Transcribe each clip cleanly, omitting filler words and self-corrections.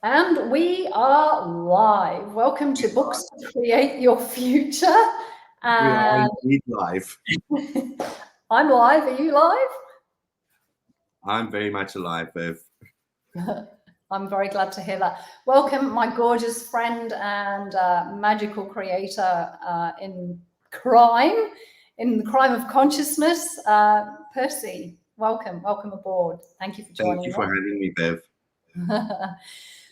And we are live. Welcome to Books to Create Your Future. We are And indeed live. I'm live. Are you live? I'm very much alive, Viv. I'm very glad to hear that. Welcome, my gorgeous friend and magical creator in crime, in the crime of consciousness, Percy. Welcome aboard. Thank you for Thank joining you for having me, Viv. us.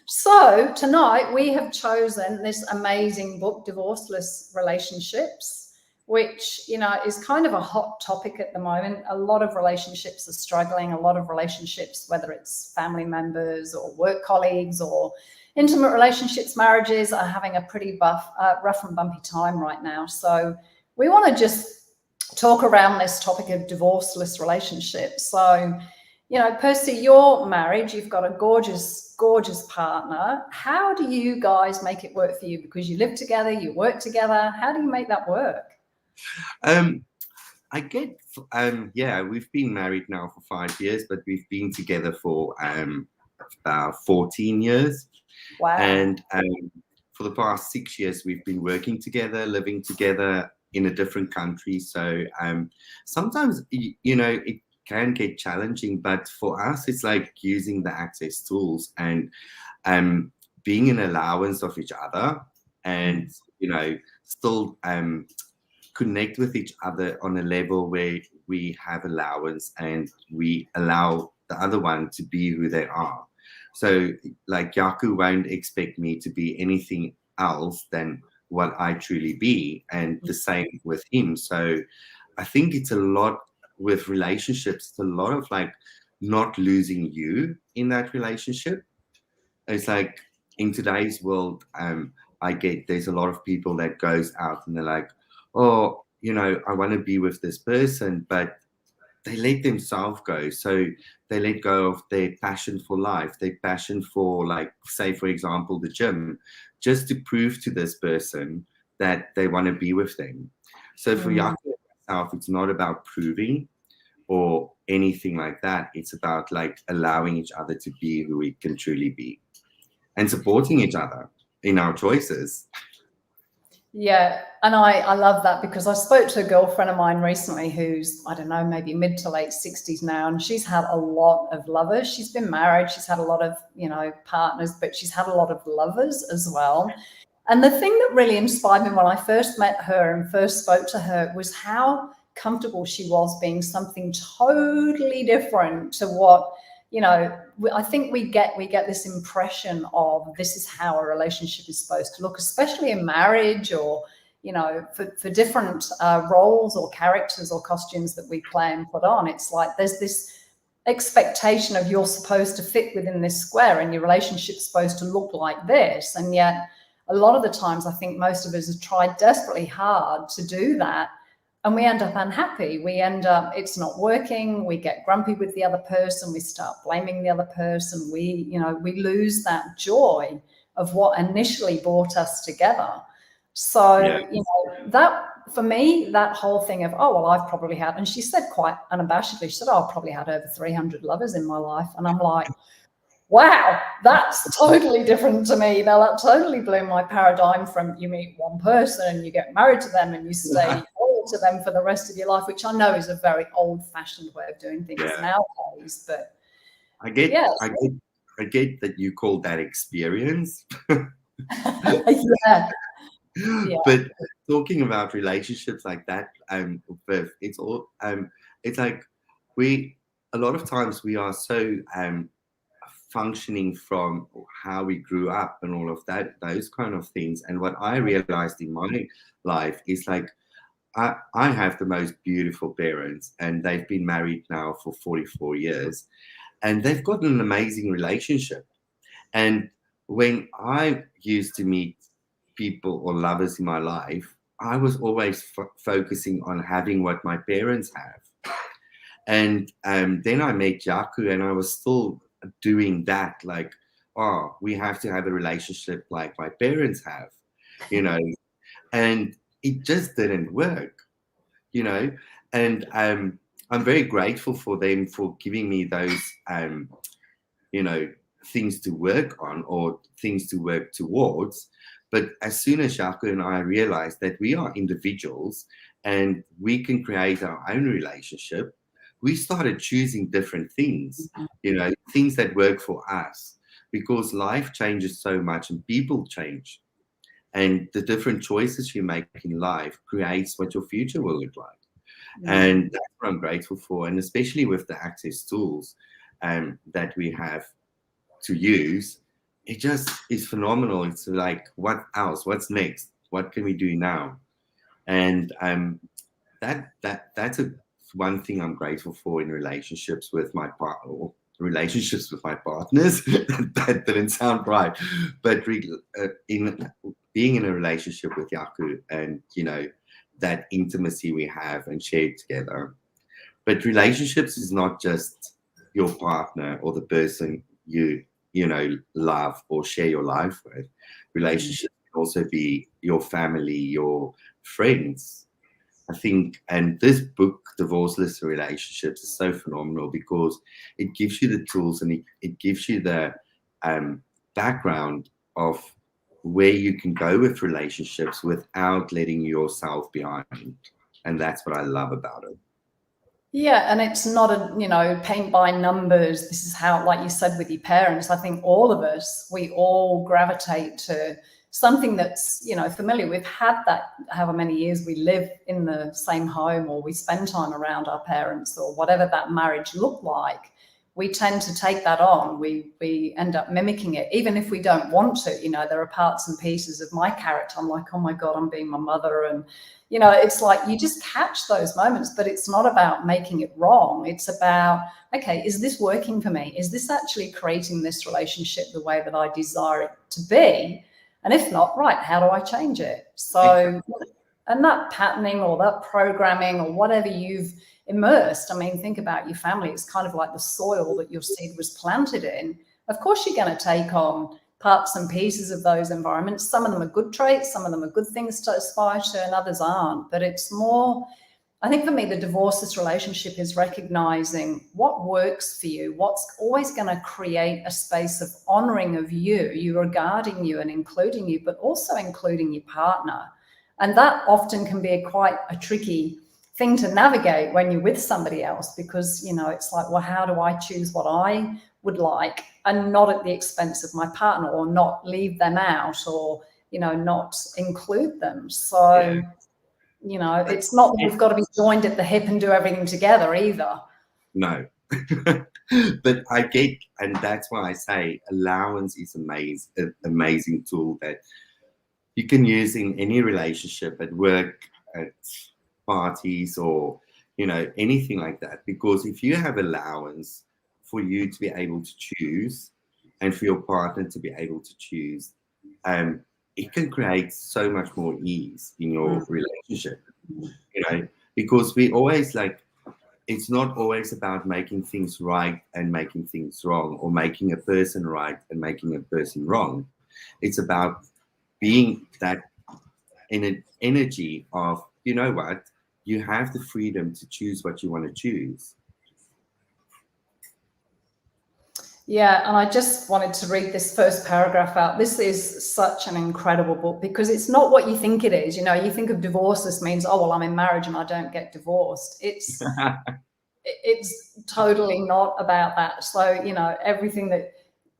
So tonight we have chosen this amazing book, Divorceless Relationships, which, is kind of a hot topic at the moment. A lot of relationships are struggling. A lot of relationships, whether it's family members or work colleagues or intimate relationships, marriages, are having a pretty rough and bumpy time right now. So we want to just talk around this topic of divorceless relationships. So, Percy, you're married, you've got a gorgeous, gorgeous partner. How do you guys make it work for you? Because you live together, you work together. How do you make that work? I get, we've been married now for 5 years, but we've been together for about 14 years. Wow. And for the past 6 years, we've been working together, living together in a different country. So sometimes, it can get challenging, but for us, it's like using the access tools and being an allowance of each other and, still connect with each other on a level where we have allowance and we allow the other one to be who they are. So like Yaku won't expect me to be anything else than what I truly be, and the same with him. So I think it's a lot with relationships, it's a lot of like not losing you in that relationship. It's like in today's world, I get there's a lot of people that goes out and they're like, oh, I want to be with this person, but they let themselves go. So they let go of their passion for life, their passion for, like, say, for example, the gym, just to prove to this person that they want to be with them. So for Yaku and myself, it's not about proving or anything like that. It's about like allowing each other to be who we can truly be and supporting each other in our choices. Yeah, and I love that because I spoke to a girlfriend of mine recently who's, I don't know, maybe mid to late 60s now, and she's had a lot of lovers. She's been married, she's had a lot of, partners, but she's had a lot of lovers as well. And the thing that really inspired me when I first met her and first spoke to her was how comfortable she was being something totally different to what, I think we get this impression of this is how a relationship is supposed to look, especially in marriage or, for different roles or characters or costumes that we play and put on. It's like there's this expectation of you're supposed to fit within this square and your relationship's supposed to look like this. And yet a lot of the times I think most of us have tried desperately hard to do that, and we end up unhappy. We end up, it's not working. We get grumpy with the other person. We start blaming the other person. We lose that joy of what initially brought us together. So, Yeah. that for me, that whole thing of, oh, well, I've probably had, and she said quite unabashedly, she said, oh, I've probably had over 300 lovers in my life. And I'm like, wow, that's totally different to me. Now, that totally blew my paradigm from you meet one person and you get married to them and you stay loyal to them for the rest of your life, which I know is a very old-fashioned way of doing things nowadays. But I get, yes, I get that you call that experience. yeah, yeah, But talking about relationships like that, Viv, it's like a lot of times we are so functioning from how we grew up and all of that, those kind of things. And what I realized in my life is like, I have the most beautiful parents, and they've been married now for 44 years, and they've got an amazing relationship. And when I used to meet people or lovers in my life, I was always focusing on having what my parents have. And then I met Jaku, and I was still doing that, like, oh, we have to have a relationship like my parents have, you know, and it just didn't work, you know. And I'm very grateful for them for giving me those, you know, things to work on or things to work towards. But as soon as Jaco and I realized that we are individuals and we can create our own relationship, we started choosing different things, things that work for us, because life changes so much and people change. And the different choices you make in life creates what your future will look like. And that's what I'm grateful for. And especially with the access tools that we have to use, it just is phenomenal. It's like, what else? What's next? What can we do now? And that's one thing I'm grateful for in relationships with my partner, or relationships with my partners. That didn't sound right, but in being in a relationship with Jaco, and that intimacy we have and shared together. But relationships is not just your partner or the person you love or share your life with. Relationships can also be your family, your friends. I think, and this book, Divorceless Relationships, is so phenomenal because it gives you the tools and it gives you the background of where you can go with relationships without letting yourself behind. And that's what I love about it. Yeah, and it's not a, paint by numbers. This is how, like you said with your parents, I think all of us, we all gravitate to something that's, familiar. We've had that however many years we live in the same home, or we spend time around our parents, or whatever that marriage looked like. We tend to take that on. We end up mimicking it, even if we don't want to. There are parts and pieces of my character. I'm like, oh my God, I'm being my mother. And, it's like you just catch those moments, but it's not about making it wrong. It's about, okay, is this working for me? Is this actually creating this relationship the way that I desire it to be? And if not, right, how do I change it? So, and that patterning or that programming or whatever you've immersed, think about your family. It's kind of like the soil that your seed was planted in. Of course, you're going to take on parts and pieces of those environments. Some of them are good traits, some of them are good things to aspire to, and others aren't. But it's more, I think for me, the divorceless relationship is recognizing what works for you, what's always going to create a space of honoring of you regarding you and including you, but also including your partner. And that often can be quite a tricky thing to navigate when you're with somebody else, because, it's like, well, how do I choose what I would like and not at the expense of my partner, or not leave them out, or, not include them. So, it's not that we've got to be joined at the hip and do everything together either. No. But I get, and that's why I say allowance is an amazing tool that you can use in any relationship, at work, at parties, or anything like that. Because if you have allowance for you to be able to choose, and for your partner to be able to choose, it can create so much more ease in your relationship. Because we always it's not always about making things right and making things wrong, or making a person right and making a person wrong. It's about being that in an energy of, what, you have the freedom to choose what you want to choose. Yeah, and I just wanted to read this first paragraph out. This is such an incredible book, because it's not what you think it is. You think of divorce, this means, oh, well, I'm in marriage and I don't get divorced. It's totally not about that. So, everything that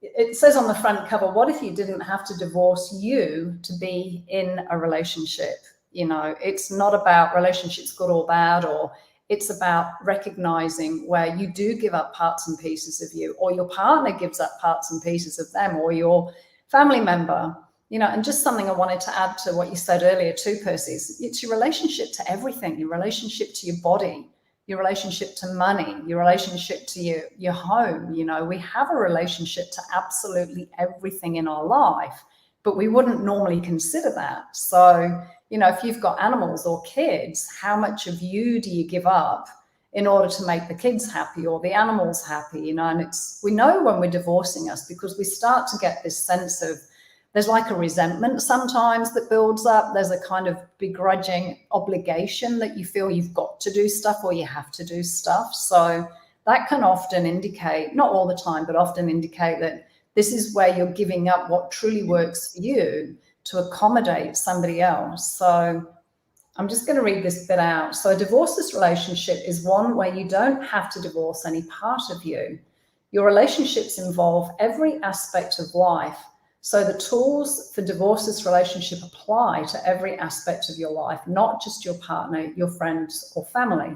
it says on the front cover, what if you didn't have to divorce you to be in a relationship? It's not about relationships good or bad, or it's about recognizing where you do give up parts and pieces of you, or your partner gives up parts and pieces of them, or your family member, and just something I wanted to add to what you said earlier too, Percy, it's your relationship to everything, your relationship to your body, your relationship to money, your relationship to your home. We have a relationship to absolutely everything in our life, but we wouldn't normally consider that. So, if you've got animals or kids, how much of you do you give up in order to make the kids happy or the animals happy? And we know when we're divorcing us, because we start to get this sense of, there's like a resentment sometimes that builds up. There's a kind of begrudging obligation that you feel you've got to do stuff, or you have to do stuff. So that can often indicate, not all the time, but often indicate that This is where you're giving up what truly works for you to accommodate somebody else. So I'm just going to read this bit out. So a divorceless relationship is one where you don't have to divorce any part of you. Your relationships involve every aspect of life. So the tools for divorceless relationship apply to every aspect of your life, not just your partner, your friends, or family.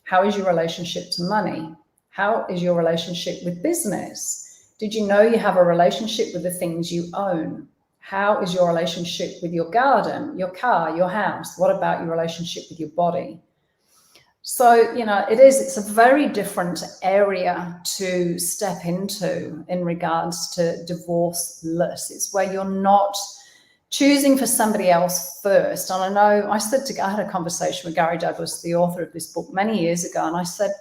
How is your relationship to money? How is your relationship with business? Did you know you have a relationship with the things you own? How is your relationship with your garden, your car, your house? What about your relationship with your body? So, you know, it's a very different area to step into in regards to divorceless. It's where you're not choosing for somebody else first. And I know I had a conversation with Gary Douglas, the author of this book, many years ago, and I said,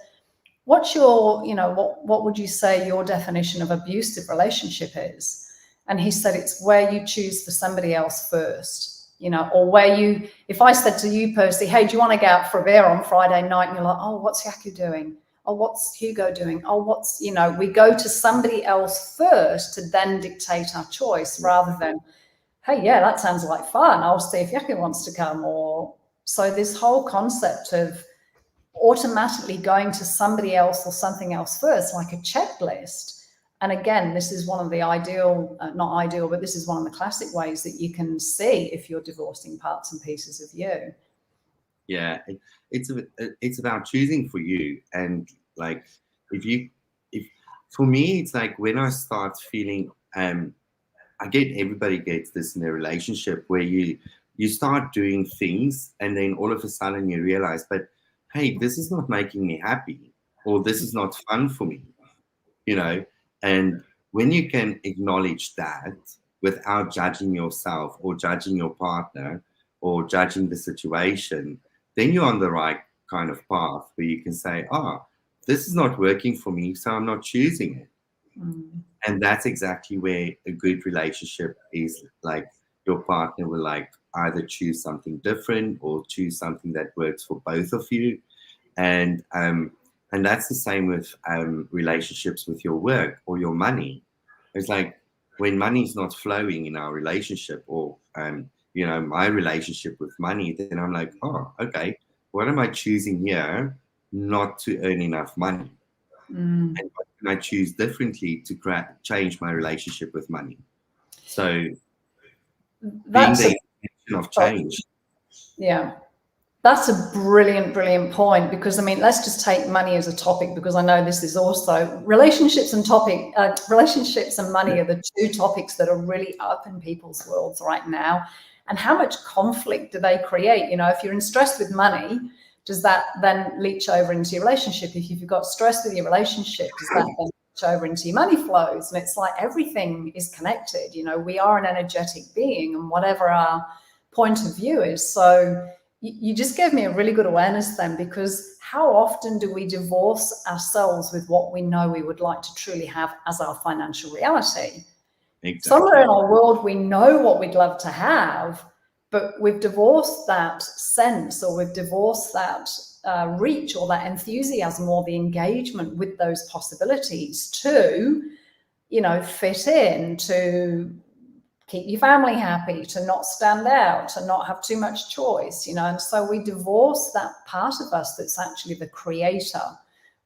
what's your, you know, what would you say your definition of abusive relationship is? And he said, it's where you choose for somebody else first, you know, or where you, if I said to you, Percy, hey, do you want to go out for a beer on Friday night? And you're like, oh, what's Yaku doing? Oh, what's Hugo doing? Oh, what's, you know, we go to somebody else first to then dictate our choice rather than, hey, yeah, that sounds like fun. I'll see if Yaku wants to come. Or so this whole concept of automatically going to somebody else or something else first, like a checklist. And again, this is one of the not ideal, but this is one of the classic ways that you can see if you're divorcing parts and pieces of you. Yeah, it's about choosing for you. And like, if for me, it's like when I start feeling, everybody gets this in their relationship where you start doing things and then all of a sudden you realize, but hey, this is not making me happy, or this is not fun for me, you know. And when you can acknowledge that without judging yourself or judging your partner or judging the situation, then you're on the right kind of path where you can say, oh, this is not working for me, so I'm not choosing it. And that's exactly where a good relationship is. Like, your partner will like either choose something different or choose something that works for both of you. And that's the same with relationships with your work or your money. It's like when money is not flowing in our relationship, or you know, my relationship with money, then I'm like, oh, okay, what am I choosing here not to earn enough money? And what can I choose differently to change my relationship with money? So That's being the intention of change. Yeah. That's a brilliant, brilliant point, because I mean, let's just take money as a topic, because I know this is also relationships and money are the two topics that are really up in people's worlds right now. And how much conflict do they create? You know, if you're in stress with money, does that then leach over into your relationship? If you've got stress with your relationship, does that then leach over into your money flows? And it's like everything is connected. You know, we are an energetic being, and whatever our point of view is. So you just gave me a really good awareness then, because how often do we divorce ourselves with what we know we would like to truly have as our financial reality? Exactly. Somewhere in our world, we know what we'd love to have, but we've divorced that sense, or we've divorced that reach, or that enthusiasm, or the engagement with those possibilities to, you know, fit in, to keep your family happy, to not stand out, to not have too much choice, you know. And so we divorce that part of us that's actually the creator,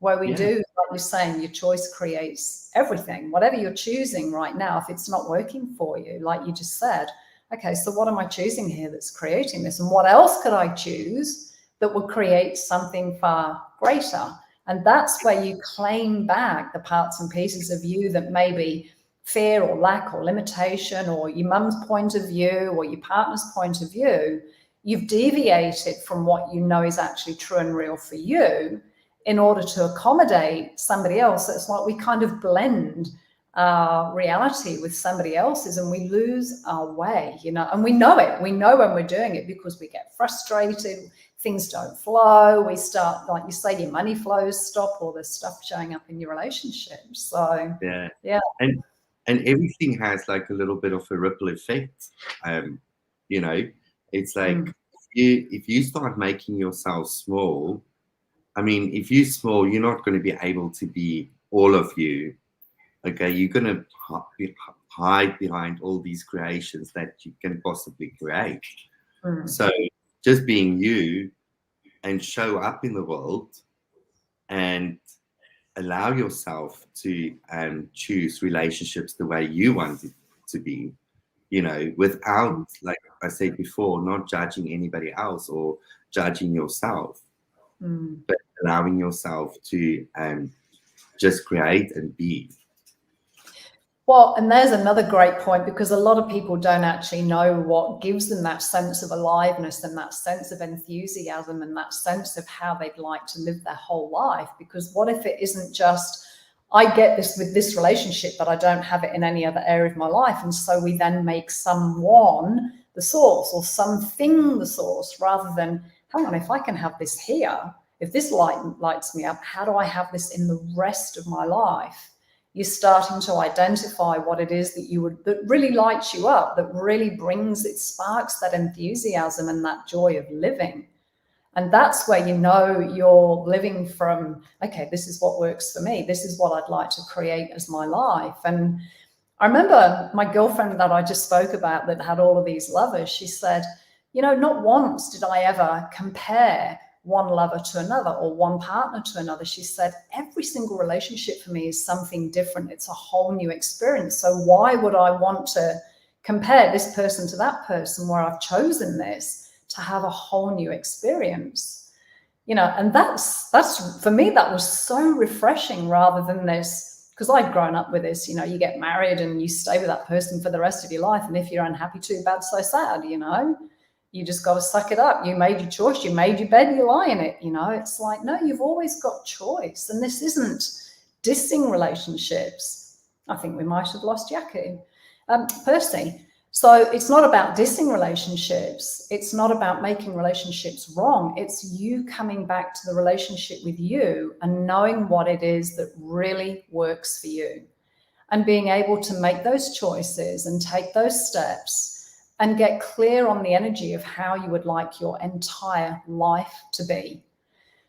where we do, like you're saying, your choice creates everything. Whatever you're choosing right now, if it's not working for you, like you just said, okay, so what am I choosing here that's creating this? And what else could I choose that would create something far greater? And that's where you claim back the parts and pieces of you that maybe fear or lack or limitation, or your mum's point of view or your partner's point of view. You've deviated from what you know is actually true and real for you in order to accommodate somebody else. So it's like we kind of blend our reality with somebody else's, and we lose our way, you know. And we know it. We know when we're doing it, because we get frustrated, things don't flow, we start, like you say, your money flows stop, or there's stuff showing up in your relationship. So yeah. And everything has like a little bit of a ripple effect. You know, it's like if you start making yourself small, I mean, if you're small, you're not going to be able to be all of you. Okay, you're gonna hide behind all these creations that you can possibly create. So just being you and show up in the world and allow yourself to choose relationships the way you want it to be, you know, without, like I said before, not judging anybody else or judging yourself, but allowing yourself to just create and be. Well, and there's another great point, because a lot of people don't actually know what gives them that sense of aliveness and that sense of enthusiasm and that sense of how they'd like to live their whole life. Because what if it isn't just, I get this with this relationship, but I don't have it in any other area of my life. And so we then make someone the source or something the source, rather than, hang on, if I can have this here, if this lights me up, how do I have this in the rest of my life? You're starting to identify what it is that really lights you up, that really it sparks that enthusiasm and that joy of living. And that's where you know you're living from, okay, this is what works for me. This is what I'd like to create as my life. And I remember my girlfriend that I just spoke about that had all of these lovers, she said, you know, not once did I ever compare one lover to another or one partner to another. She said, every single relationship for me is something different. It's a whole new experience. So why would I want to compare this person to that person where I've chosen this to have a whole new experience? You know, and that's for me, that was so refreshing, rather than this, because I'd grown up with this, you know, you get married and you stay with that person for the rest of your life. And if you're unhappy, too bad, so sad, you know. You just got to suck it up. You made your choice. You made your bed. You lie in it. You know, it's like, no, you've always got choice. And this isn't dissing relationships. I think we might have lost Yaku. Percy. So it's not about dissing relationships. It's not about making relationships wrong. It's you coming back to the relationship with you and knowing what it is that really works for you, and being able to make those choices and take those steps and get clear on the energy of how you would like your entire life to be.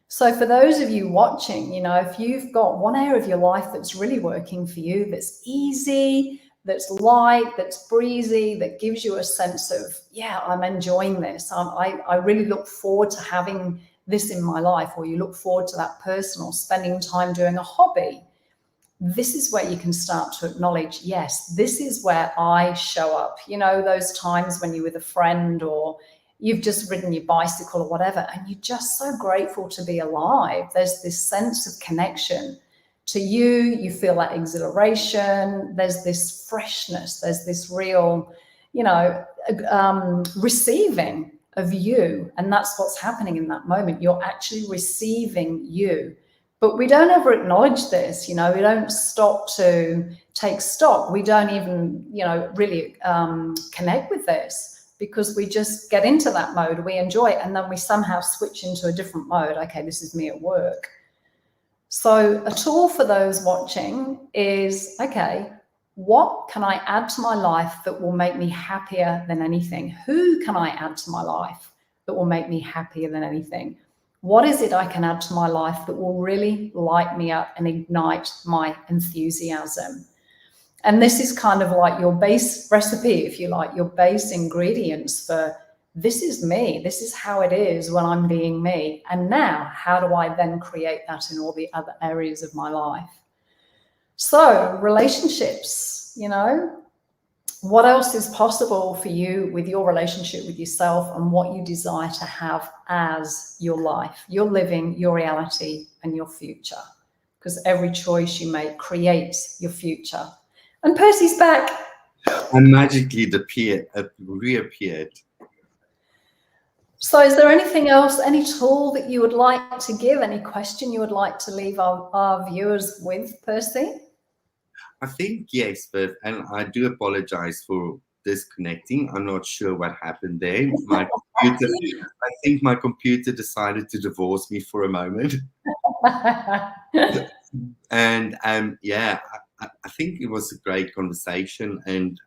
So for those of you watching, you know, if you've got one area of your life that's really working for you, that's easy, that's light, that's breezy, that gives you a sense of, yeah, I'm enjoying this. I really look forward to having this in my life, or you look forward to that person, or spending time doing a hobby. This is where you can start to acknowledge, yes, this is where I show up. You know, those times when you're with a friend or you've just ridden your bicycle or whatever, and you're just so grateful to be alive. There's this sense of connection to you. You feel that exhilaration. There's this freshness. There's this real, you know, receiving of you. And that's what's happening in that moment. You're actually receiving you. But we don't ever acknowledge this, you know, we don't stop to take stock. We don't even, you know, really connect with this, because we just get into that mode, we enjoy it, and then we somehow switch into a different mode. Okay, this is me at work. So a tool for those watching is, okay, what can I add to my life that will make me happier than anything? Who can I add to my life that will make me happier than anything? What is it I can add to my life that will really light me up and ignite my enthusiasm? And this is kind of like your base recipe, if you like, your base ingredients for, this is me, this is how it is when I'm being me. And now, how do I then create that in all the other areas of my life? So relationships, you know, what else is possible for you with your relationship with yourself and what you desire to have as your life, your living, your reality, and your future? Because every choice you make creates your future. And Percy's back. And magically reappeared. So is there anything else, any tool that you would like to give, any question you would like to leave our viewers with, Percy? I think yes, but, and I do apologize for disconnecting. I'm not sure what happened there. My computer, I think my computer decided to divorce me for a moment. And yeah, I think it was a great conversation. And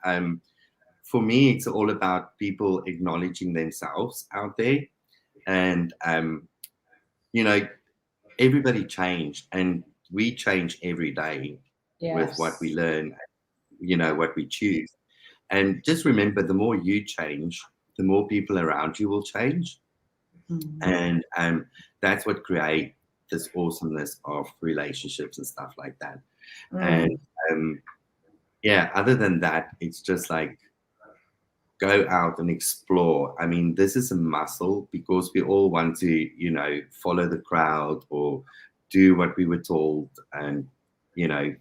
for me, it's all about people acknowledging themselves out there. And, you know, everybody changed, and we change every day. with what we Yes. learn, what we choose. And just remember, the more you change, the more people around you will change. Mm. And that's what create this awesomeness of relationships and stuff like that. And Mm. yeah, other than that, it's just like go out and explore. I mean, this is a muscle because we all want to, follow the crowd or do what we were told. And,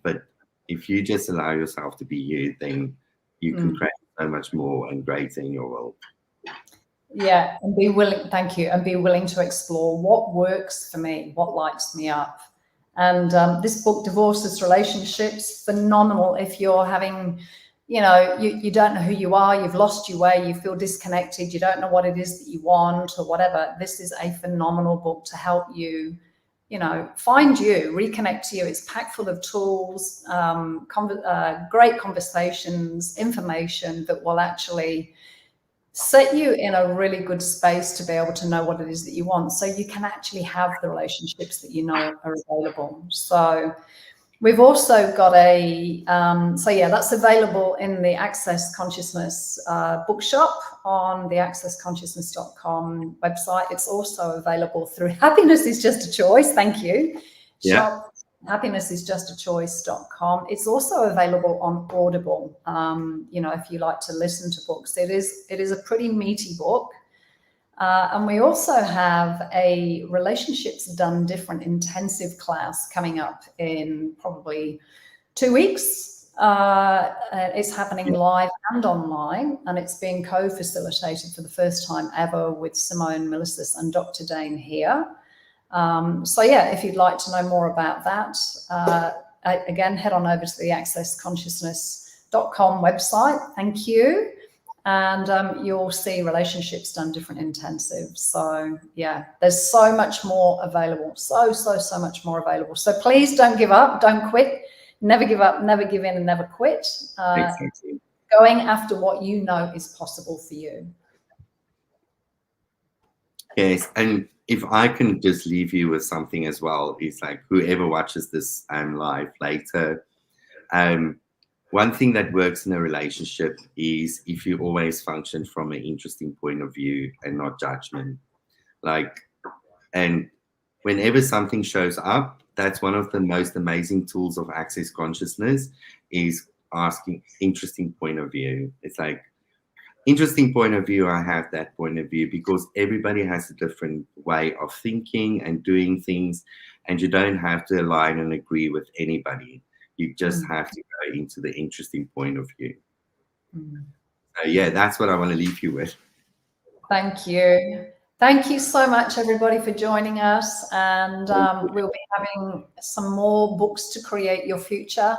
but if you just allow yourself to be you, then you can create so much more and greater in your world. Yeah, and be willing, thank you, and be willing to explore what works for me, what lights me up. And this book, Divorceless Relationships, phenomenal if you're having, you don't know who you are, you've lost your way, you feel disconnected, you don't know what it is that you want or whatever. This is a phenomenal book to help you, find you, reconnect to you. It's packed full of tools, great conversations, information that will actually set you in a really good space to be able to know what it is that you want, so you can actually have the relationships that you know are available. So we've also got that's available in the Access Consciousness bookshop on the accessconsciousness.com website. It's also available through Happiness is Just a Choice. Thank you. Yeah. Shop happinessisjustachoice.com. It's also available on Audible. If you like to listen to books, it is a pretty meaty book. And we also have a Relationships Done Different intensive class coming up in probably 2 weeks. It's happening live and online, and it's being co-facilitated for the first time ever with Simone Milicis and Dr. Dane here. If you'd like to know more about that, again, head on over to the accessconsciousness.com website. Thank you. And you'll see Relationships Done Different intensive. So yeah, there's so much more available. So much more available. So please don't give up. Don't quit. Never give up, never give in, and never quit. Exactly. Going after what you know is possible for you. Yes, and if I can just leave you with something as well, is like whoever watches this live later, one thing that works in a relationship is if you always function from an interesting point of view and not judgment. And whenever something shows up, that's one of the most amazing tools of Access Consciousness is asking interesting point of view. It's like, interesting point of view, I have that point of view, because everybody has a different way of thinking and doing things, and you don't have to align and agree with anybody. You just have to go into the interesting point of view. So yeah, that's what I want to leave you with. Thank you. Thank you so much, everybody, for joining us. And we'll be having some more books to create your future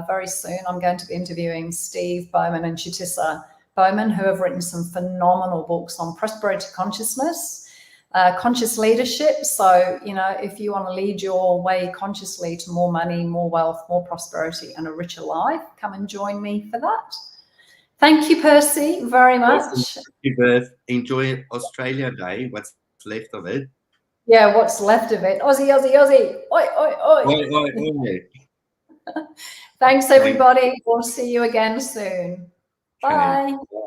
very soon. I'm going to be interviewing Steve Bowman and Chitissa Bowman, who have written some phenomenal books on prosperity consciousness, conscious leadership. So, if you want to lead your way consciously to more money, more wealth, more prosperity, and a richer life, come and join me for that. Thank you, Percy, very much. Awesome. Thank you, Beth. Enjoy Australia Day, what's left of it. Yeah, what's left of it. Aussie, Aussie, Aussie. Oi, oi, oi. Oi, oi, oi. Thanks, everybody. We'll see you again soon. Bye. Okay.